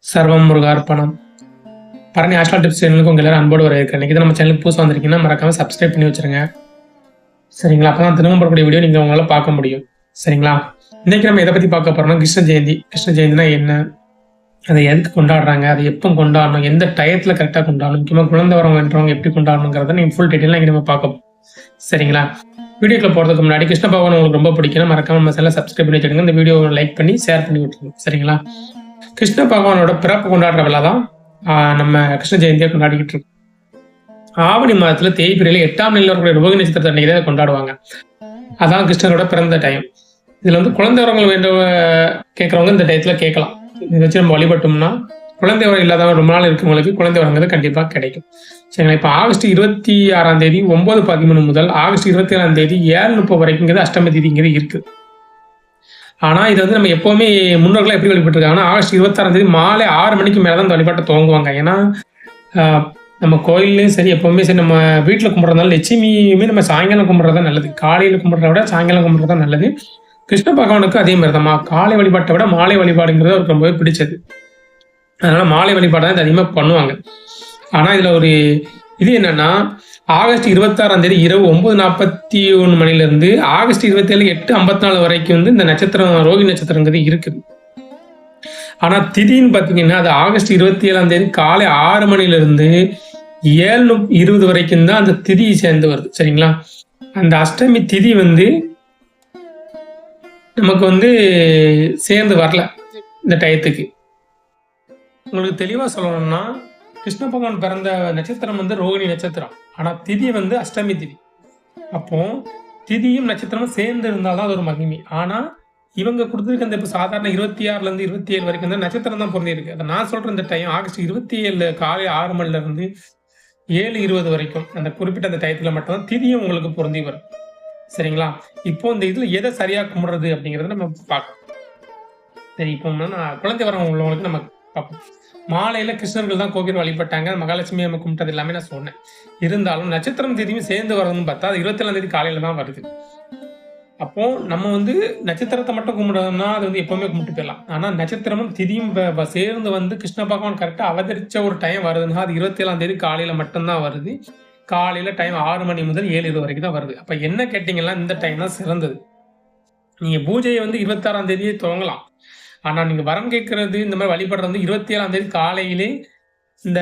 சர்வம் முருகார்ப்பணம். பரணி ஆஸ்ட்ரா டிப்ஸ் சேனலுக்கு உங்கள் எல்லாரும் அன்போடு வரவேற்கிறேன். இன்னைக்கு நம்ம சேனலுக்கு புதுசாக வந்திருக்கீங்கன்னா மறக்காம சப்ஸ்கிரைப் பண்ணி வச்சிருங்க. சரிங்களா? அப்போ தான் தினமும் போடக்கூடிய வீடியோ நீங்கள் உங்களால் பார்க்க முடியும். சரிங்களா? இன்னைக்கு நம்ம எதை பற்றி பார்க்க போறோம்னா கிருஷ்ண ஜெயந்தி. கிருஷ்ண ஜெயந்தினா என்ன, அதை எதுக்கு கொண்டாடுறாங்க, அதை எப்போ கொண்டாடணும், எந்த டயத்தில் கரெக்டாக கொண்டாடணும், முக்கியமாக குழந்தை வரவங்கன்றவங்க எப்படி கொண்டாடணுங்கிறத நீங்கள் ஃபுல் டீட்டெயிலாக இங்கே நம்ம பார்க்க. சரிங்களா? வீடியோக்குள்ள போகிறதுக்கு முன்னாடி கிருஷ்ண பகவான் உங்களுக்கு ரொம்ப பிடிக்கும், மறக்காம நம்ம சேனலை சப்ஸ்கிரைப் பண்ணி வச்சுடுங்க. இந்த வீடியோவை லைக் பண்ணி ஷேர் பண்ணி விட்டுருங்க. சரிங்களா? கிருஷ்ண பகவானோட பிறப்பு கொண்டாடுற விழா தான் நம்ம கிருஷ்ண ஜெயந்தியை கொண்டாடிக்கிட்டு இருக்கோம். ஆவணி மாதத்துல தேய்பிரையில 8ஆம் நாளில் வரக்கூடிய ரோகிணி நட்சத்திரத்தை அன்னைக்கு தான் கொண்டாடுவாங்க. அதான் கிருஷ்ணரோட பிறந்த டைம். இதுல வந்து குழந்தை வரவங்க வேண்ட கேட்கறவங்க இந்த டயத்துல கேட்கலாம். இதை வச்சு நம்ம வழிபட்டோம்னா குழந்தை வரம் இல்லாதவங்க ரொம்ப நாள் இருக்கவங்களுக்கு குழந்தை வரங்கிறது கண்டிப்பா கிடைக்கும். சரிங்களா? இப்போ ஆகஸ்ட் 26ஆம் தேதி 9:13 முதல் ஆகஸ்ட் 27ஆம் தேதி 7:30 வரைக்குங்கிறது அஷ்டமி திதிங்கிறது இருக்கு. ஆனா இது வந்து நம்ம எப்பவுமே முன்னோர்களாக எப்படி வழிபட்டுருக்காங்கன்னா ஆகஸ்ட் 26ஆம் தேதி மாலை 6 மணிக்கு மேலே தான் இந்த வழிபாட்டை துவங்குவாங்க. ஏன்னா நம்ம கோயில்லையும் சரி எப்பவுமே சரி நம்ம வீட்டில் கும்பிட்றதுனால லட்சுமியுமே நம்ம சாயங்காலம் கும்பிட்றது தான் நல்லது. காலையில் கும்பிட்றத விட சாயங்காலம் கும்பிட்றது தான் நல்லது. கிருஷ்ண பகவானுக்கு அதே மாதிரி தான் காலை வழிபாட்டை விட மாலை வழிபாடுங்கிறது அவருக்கு ரொம்பவே பிடிச்சது. அதனால மாலை வழிபாடு தான் இது அதிகமாக பண்ணுவாங்க. ஆனால் இதில் ஒரு இது என்னன்னா ஆகஸ்ட் 26ஆம் தேதி இரவு 9:41 மணிலிருந்து ஆகஸ்ட் 27 8:54 வரைக்கும் வந்து இந்த நட்சத்திரம் ரோகிணி நட்சத்திரங்கிறது இருக்குது. ஆனா திதின்னு பாத்தீங்கன்னா அது ஆகஸ்ட் 27ஆம் தேதி காலை 6 மணிலிருந்து 7:20 வரைக்கும் தான் அந்த திதி சேர்ந்து வருது. சரிங்களா? அந்த அஷ்டமி திதி வந்து நமக்கு வந்து சேர்ந்து வரல இந்த டயத்துக்கு. உங்களுக்கு தெளிவா சொல்லணும்னா கிருஷ்ண பகவான் பிறந்த நட்சத்திரம் வந்து ரோகிணி நட்சத்திரம். ஆனா திதி வந்து அஷ்டமி திதி. அப்போ திதியும் நட்சத்திரமும் சேர்ந்து இருந்தால்தான் அது ஒரு மகிமை. ஆனா இவங்க கொடுத்துருக்க இந்த இப்போ சாதாரண 26லேருந்து 27 வரைக்கும் தான் நட்சத்திரம் தான் பொருந்திருக்கு. அதை நான் சொல்ற இந்த டைம் ஆகஸ்ட் 27 காலை 6 மணிலேருந்து 7:20 வரைக்கும் அந்த குறிப்பிட்ட அந்த டயத்தில் மட்டும்தான் திதியும் உங்களுக்கு பொருந்தி வரும். சரிங்களா? இப்போ இந்த இதில் எதை சரியாக கும்பிட்றது அப்படிங்கிறத நம்ம பார்க்கலாம். சரி, இப்போ நான் குழந்தை வரம் உள்ளவங்களுக்கு நம்ம பார்ப்போம். மாலையில் கிருஷ்ணர்கள் தான் கோவில் வழிபட்டாங்க, மகாலட்சுமி நம்ம கும்பிட்டது எல்லாமே நான் சொன்னேன். இருந்தாலும் நட்சத்திரம் திதியும் சேர்ந்து வரணும்னு பார்த்தா அது 27ஆம் தேதி காலையில் தான் வருது. அப்போ நம்ம வந்து நட்சத்திரத்தை மட்டும் கும்பிடுறோம்னா அது வந்து எப்பவுமே கும்பிட்டு போயிடலாம். ஆனா நட்சத்திரமும் திதியும் சேர்ந்து வந்து கிருஷ்ண பகவான் கரெக்டா அவதரிச்ச ஒரு டைம் வருதுன்னா அது 27ஆம் தேதி காலையில மட்டும்தான் வருது. காலையில டைம் 6 மணி முதல் 7:20 வரைக்கும் தான் வருது. அப்ப என்ன கேட்டீங்கன்னா இந்த டைம் தான் சிறந்தது. நீங்க பூஜையை வந்து 26ஆம் தேதியே துவங்கலாம். ஆனா நீங்க வரம் கேட்கறது இந்த மாதிரி வழிபடுறது வந்து 27ஆம் தேதி காலையிலே இந்த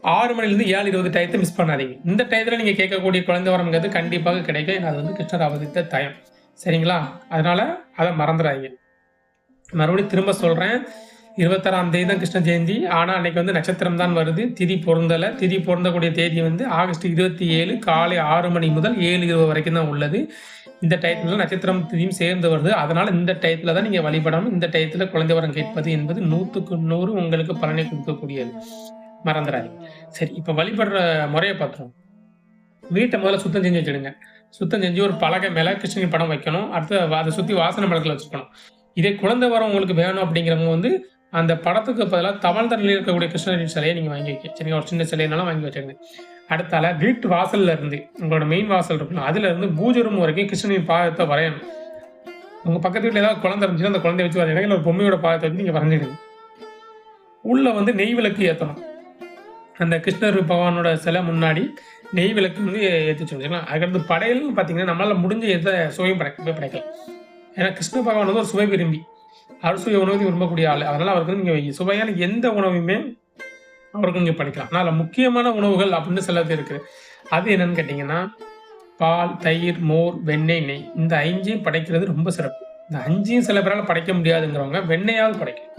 6 மணிலேருந்து 7:20 டயத்தை மிஸ் பண்ணாதீங்க. இந்த டயத்தில் நீங்கள் கேட்கக்கூடிய குழந்தை வரம்ங்கிறது கண்டிப்பாக கிடைக்கும். ஏன்னா அது வந்து கிருஷ்ணர் அவதரித்த டைம். சரிங்களா? அதனால அதை மறந்துடாதீங்க. மறுபடியும் திரும்ப சொல்கிறேன், 26ஆம் தேதி தான் கிருஷ்ண ஜெயந்தி. ஆனால் அன்னைக்கு வந்து நட்சத்திரம் தான் வருது, திதி பொருந்தலை. திதி பொருந்தக்கூடிய தேதி வந்து ஆகஸ்ட் 27 காலை 6 மணி முதல் 7:20 வரைக்கும் தான் உள்ளது. இந்த டயத்தில் நட்சத்திரம் திதியும் சேர்ந்து வருது. அதனால் இந்த டயத்தில் தான் நீங்கள் வழிபடணும். இந்த டயத்தில் குழந்தை வரம் கேட்பது என்பது 100க்கு 100 உங்களுக்கு பலனை கொடுக்கக்கூடியது. மறந்துடாதீங்க. சரி, இப்போ வழிபடுற முறையை பார்த்துருவோம். வீட்டை முதல்ல சுத்தம் செஞ்சு வச்சுடுங்க. சுத்தம் செஞ்சு ஒரு பலகை மேலே கிருஷ்ணன் படம் வைக்கணும். அடுத்து அதை சுற்றி வாசனை மலர்கள் வச்சுக்கணும். இதே குழந்தை வரம் உங்களுக்கு வேணும் அப்படிங்கிறவங்க வந்து அந்த படத்துக்கு பதிலாக தவழ்தரையில் இருக்கக்கூடிய கிருஷ்ணரின் சிலையை நீங்கள் வாங்கி வைக்க. சரிங்க? ஒரு சின்ன சிலையினாலும் வாங்கி வச்சுருங்க. அடுத்தால வீட்டு வாசல்ல இருந்து உங்களோட மெயின் வாசல் இருக்கணும், அதுல இருந்து பூஜை ரூம் வரைக்கும் கிருஷ்ணனின் பாதத்தை வரையணும். உங்க பக்கத்து வீட்டில் ஏதாவது குழந்தை இருந்துச்சுன்னா அந்த குழந்தைய வச்சு வரையிடுங்க. இல்லை ஒரு பொம்மையோட பாதத்தை வச்சு நீங்கள் வரைஞ்சிடுங்க. உள்ள வந்து நெய் விளக்கு ஏற்றணும். அந்த கிருஷ்ணர் பகவானோட சிலை முன்னாடி நெய் விளக்கு வந்து ஏற்றி சொல்லிடலாம். அதுக்கடுத்து படையல்னு பார்த்தீங்கன்னா நம்மளால் முடிஞ்ச எதை சுவையும் படைக்கலாம். ஏன்னா கிருஷ்ண பகவான் வந்து ஒரு சுவை விரும்பி அறுசுவை உணவு விரும்பக்கூடிய ஆள். அதனால் அவருக்கு வந்து நீங்கள் சுவையான எந்த உணவுமே அவருக்கு இங்கே படைக்கலாம். ஆனால் முக்கியமான உணவுகள் அப்படின்னு சிலது இருக்குது. அது என்னன்னு கேட்டிங்கன்னா பால், தயிர், மோர், வெண்ணெய், நெய். இந்த 5ஐயும் படைக்கிறது ரொம்ப சிறப்பு. இந்த 5ஐயும் சில பேரால் படைக்க முடியாதுங்கிறவங்க வெண்ணெயாவது படைக்கும்.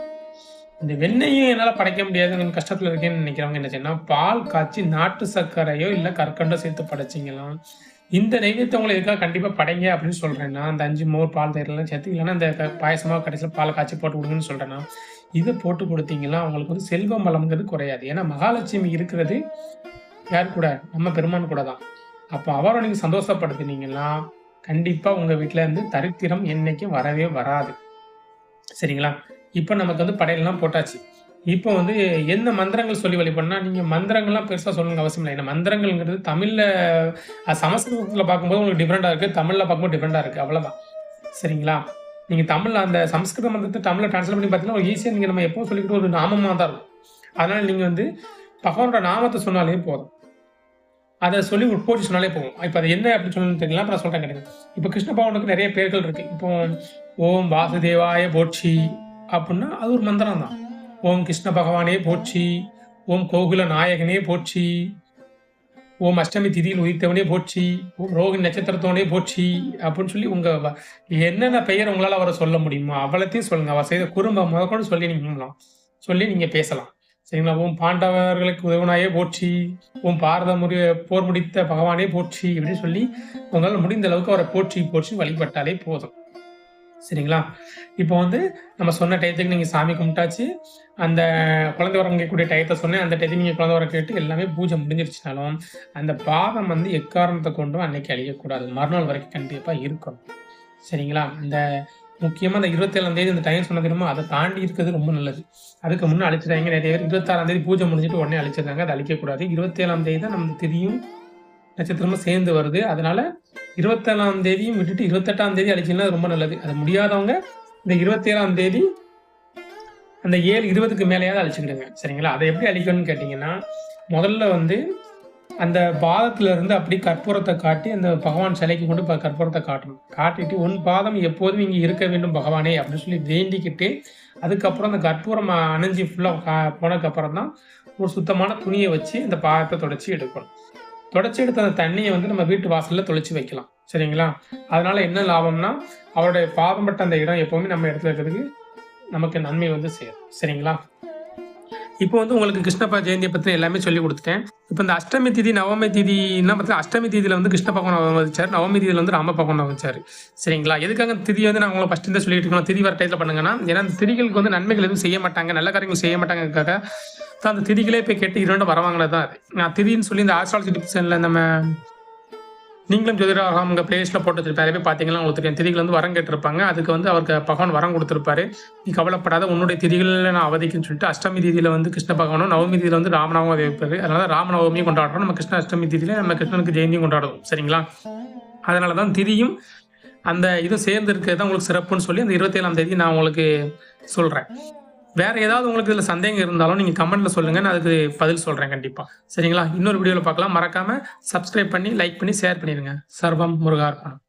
இந்த வெண்ணெயும் என்னால் படைக்க முடியாது, கொஞ்சம் கஷ்டத்தில் இருக்கேன்னு நினைக்கிறவங்க என்ன செய்யணும், பால் காய்ச்சி நாட்டு சர்க்கரையோ இல்லை கற்கண்டோ சேர்த்து படைச்சிங்களாம். இந்த நெய்வேத்தியம் உங்களை எதுக்காக கண்டிப்பாக படைங்க அப்படின்னு சொல்கிறேன்னா அந்த 5 மோர், பால், தயிரெல்லாம் சேர்த்து இல்லைன்னா இந்த பாயசமாக கடைசியில் பால் காய்ச்சி போட்டு கொடுங்கன்னு சொல்கிறேன்னா இதை போட்டு கொடுத்தீங்கன்னா அவங்களுக்கு வந்து செல்வம் வளம்ங்கிறது குறையாது. ஏன்னா மகாலட்சுமி இருக்கிறது யார் கூட, நம்ம பெருமான் கூட தான். அப்போ அவரை நீங்கள் சந்தோஷப்படுத்தினீங்கன்னா கண்டிப்பாக உங்கள் வீட்டில் இருந்து தரித்திரம் என்னைக்கும் வரவே வராது. சரிங்களா? இப்போ நமக்கு வந்து படையெல்லாம் போட்டாச்சு. இப்போ வந்து எந்த மந்திரங்கள் சொல்லி வழிபடனா நீங்கள் மந்திரங்கள்லாம் பெருசாக சொல்லணுங்க அவசியம் இல்லை. ஏன்னா மந்திரங்கள்ங்கிறது தமிழில் சமஸ்கிருதத்தில் பார்க்கும்போது உங்களுக்கு டிஃப்ரெண்ட்டாக இருக்குது, தமிழில் பார்க்கும்போது டிஃப்ரெண்ட்டாக இருக்குது, அவ்வளோதான். சரிங்களா? நீங்கள் தமிழில் அந்த சமஸ்கிருத மந்திரத்தை தமிழில் ட்ரான்ஸ்லேட் பண்ணி பார்த்தீங்கன்னா ஒரு ஈஸியாக நீங்கள் நம்ம எப்பவும் சொல்லிக்கிட்டு ஒரு நாமமாக தான் இருக்கும். அதனால் நீங்கள் வந்து பகவானோட நாமத்தை சொன்னாலே போதும், அதை சொல்லி உட்போச்சு சொன்னாலே போகும். இப்போ அது என்ன அப்படின்னு சொல்லணும்னு தெரியல, அப்புறம் நான் சொல்கிறேன் கிடையாது. இப்போ கிருஷ்ண பகவானுக்கு நிறைய பேர்கள் இருக்குது. இப்போ ஓம் வாசுதேவாய போற்றி அப்படின்னா அது ஒரு மந்திரம் தான். ஓம் கிருஷ்ண பகவானே போற்றி, ஓம் கோகுல நாயகனே போற்றி, ஓம் அஷ்டமி திதியில் உதித்தவனே போற்றி, ஓம் ரோகிணி நட்சத்திரத்தவனே போற்றி அப்படின்னு சொல்லி உங்கள் என்னென்ன பெயர் உங்களால் அவரை சொல்ல முடியுமோ அவ்வளோத்தையும் சொல்லுங்கள். அவர் செய்த குறும்ப முதற்கொண்டு சொல்லி நீங்கள் சொல்லி நீங்கள் பேசலாம். சரிங்களா? ஓம் பாண்டவர்களுக்கு உதவனாயே போற்றி, ஓம் பாரத போர் முடித்த பகவானே போற்றி இப்படின்னு சொல்லி உங்களால் முடிந்த அளவுக்கு அவரை போற்றி போற்றி வழிபட்டாலே போதும். சரிங்களா? இப்போ வந்து நம்ம சொன்ன டயத்துக்கு நீங்கள் சாமி கும்பிட்டாச்சு, அந்த குழந்தை வரம் கேட்கக்கூடிய டயத்தை சொன்னேன், அந்த டயத்துக்கு நீங்கள் குழந்தை வரம் கேட்டு எல்லாமே பூஜை முடிஞ்சிருச்சுனாலும் அந்த பாதம் வந்து எக்காரணத்தை கொண்டும் அன்னைக்கு அழியக்கூடாது, மறுநாள் வரைக்கும் கண்டிப்பாக இருக்கணும். சரிங்களா? இந்த முக்கியமாக அந்த 27ஆம் தேதி அந்த டைம் சொன்ன தெரியுமா, அதை தாண்டி இருக்கிறது ரொம்ப நல்லது. அதுக்கு முன்னே அழிச்சிட்டாங்க நிறைய பேர். 26ஆம் தேதி பூஜை முடிஞ்சிட்டு உடனே அழிச்சிருக்காங்க, அதை அழிக்கக்கூடாது. 27ஆம் தேதி தான் நம்ம திதியும் நட்சத்திரமும் சேர்ந்து வருது. அதனால 27ஆம் தேதியும் விட்டுட்டு 28ஆம் தேதி அழிச்சிங்கன்னா ரொம்ப நல்லது. அது முடியாதவங்க இந்த 27ஆம் தேதி அந்த 7:20க்கு மேலேயாவது அழிச்சுக்கிடுங்க. சரிங்களா? அதை எப்படி அழிக்கணும்னு கேட்டிங்கன்னா, முதல்ல வந்து அந்த பாதத்துல இருந்து அப்படி கற்பூரத்தை காட்டி அந்த பகவான் சிலைக்கு கொண்டு கற்பூரத்தை காட்டணும். காட்டிட்டு உன் பாதம் எப்போதும் இங்கே இருக்க வேண்டும் பகவானே அப்படின்னு சொல்லி வேண்டிக்கிட்டு, அதுக்கப்புறம் அந்த கற்பூரம் அணைஞ்சி ஃபுல்லாக போனதுக்கப்புறம் தான் ஒரு சுத்தமான துணியை வச்சு அந்த பாதத்தை தொடச்சி எடுக்கணும். தொடச்சி எடுத்த அந்த தண்ணியை வந்து நம்ம வீட்டு வாசலில் தொளிச்சு வைக்கலாம். சரிங்களா? அதனால என்ன லாபம்னா, அவருடைய பாதம் பட்ட அந்த இடம் எப்போவுமே நம்ம இடத்துல இருக்கிறதுக்கு நமக்கு நன்மை வந்து சேரும். சரிங்களா? இப்போ வந்து உங்களுக்கு கிருஷ்ண ஜெயந்தியை பற்றி எல்லாமே சொல்லி கொடுத்துட்டேன். இப்போ இந்த அஷ்டமி திதி நவமி திதினா பார்த்தா அஷ்டமி திதியில் வந்து கிருஷ்ண பகவான் அவதரிச்சார், நவமி திதியில் வந்து ராம பகவான் அவதரிச்சார். சரிங்களா? எதுக்காக திதி வந்து நான் உங்களை ஃபஸ்ட் இருந்து சொல்லிட்டு இருக்கணும், திதி வர டைத்தில் பண்ணுங்கன்னா, ஏன்னா அந்த திதிகளுக்கு வந்து நன்மைகள் எதுவும் செய்ய மாட்டாங்க, நல்ல காரியங்கள் செய்ய மாட்டாங்கக்காக தான் அந்த திதிகளே போய் கேட்டு 2 வரவாங்கினது தான் அது. நான் திதின்னு சொல்லி இந்த ஆஸ்ட்ராலஜி டிப்ஷனில் நம்ம நீங்களும் ஜோதிடராக உங்கள் பிளேலிஸ்ட்டில் போட்டு வச்சிருப்பாரு, போய் பார்த்தீங்கன்னா உங்களுக்கு தெரியும். திதிகள் வந்து வரம் கேட்டிருப்பாங்க, அதுக்கு வந்து அவருக்கு பகவான் வரம் கொடுத்துருப்பாரு. நீ கவலைப்படாத, உன்னுடைய திதிகளில் நான் அவதிக்குன்னு சொல்லிட்டு அஷ்டமி திதியில் வந்து கிருஷ்ண பகவானும், நவமி திதியில் வந்து ராமநாமம் வைப்பாரு. அதனால ராமநவமியும் கொண்டாடுறோம், நம்ம கிருஷ்ண அஷ்டமி திதியில் நம்ம கிருஷ்ணனுக்கு ஜெயந்தியும் கொண்டாடுவோம். சரிங்களா? அதனால தான் திதியும் அந்த இதுவும் சேர்ந்து இருக்கிறது தான் உங்களுக்கு சிறப்புன்னு சொல்லி அந்த 27ஆம் தேதி நான் உங்களுக்கு சொல்கிறேன். வேறு ஏதாவது உங்களுக்கு இதில் சந்தேகம் இருந்தாலும் நீங்கள் கமெண்ட்டில் சொல்லுங்கள், நான் அதுக்கு பதில் சொல்கிறேன் கண்டிப்பாக. சரிங்களா? இன்னொரு வீடியோவில் பார்க்கலாம். மறக்காமல் சப்ஸ்கிரைப் பண்ணி லைக் பண்ணி ஷேர் பண்ணிடுங்க. சர்வம் முருகார்ப்பணம்.